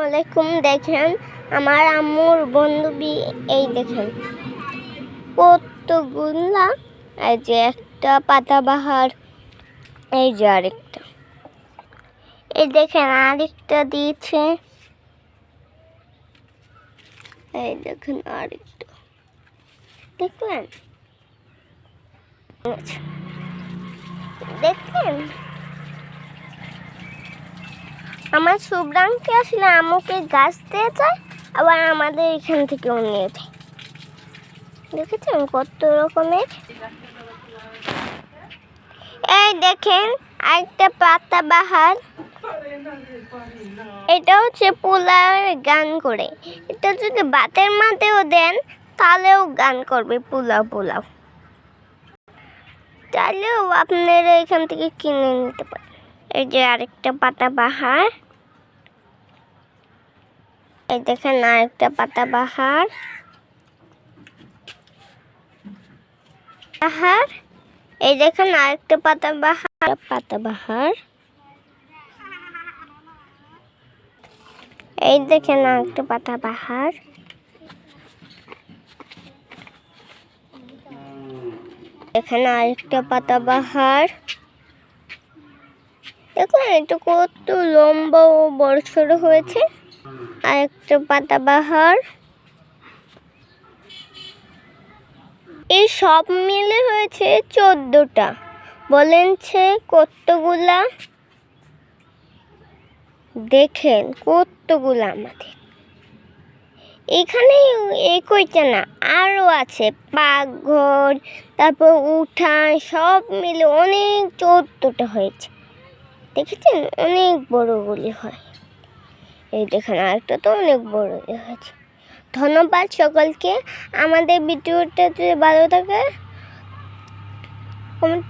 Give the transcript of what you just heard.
আলাইকুম। দেখেন আমার আম্মুর বান্ধবী, এই দেখেন কতগুলা। এই যে একটা পাতাবাহার, এই যে আরেকটা, এই দেখেন আরেকটা দিয়েছে, এই দেখেন আরেকটা, দেখলেন? দেখলেন আমার শুভ্রাংকে আসলে আম্মুকে গাছ দিয়ে যায়, আবার আমাদের এখান থেকেও নিয়ে যায়। দেখেছেন কত রকমের। এই দেখেন আরেকটা পাতাবাহার, এটা হচ্ছে পোলার গান করে। এটা যদি ভাতের মাঝেও দেন তাহলেও গান করবে পোলাও পোলাও। তাহলেও আপনারা এখান থেকে কিনে নিতে পারেন। এই যে আরেকটা পাতাবাহার, এই দেখেন আরেকটা পাতাবাহার, এই দেখেন আরেকটা পাতাবাহার, এই দেখেন আরেকটা পাতাবাহার, এখানে আরেকটা পাতাবাহার। দেখলেন এটা কত লম্বা ও বড় ছোট হয়েছে। আরেকটা পাতাবাহার। এই সব মিলে হয়েছে 14টা। বলেন সে কতগুলা? দেখেন কতগুলা আমাদের এখানে। এই কয়টা না, আরো আছে পাকঘর, তারপর উঠান, সব মিলে অনেক 14টা হয়েছে। দেখেছেন অনেক বড়গুলি হয়। এই দেখেন আরেকটা তো অনেক বড় হয়েছে। ধন্যবাদ সকলকে। আমাদের ভিডিওটা যদি ভালো থাকে কমেন্ট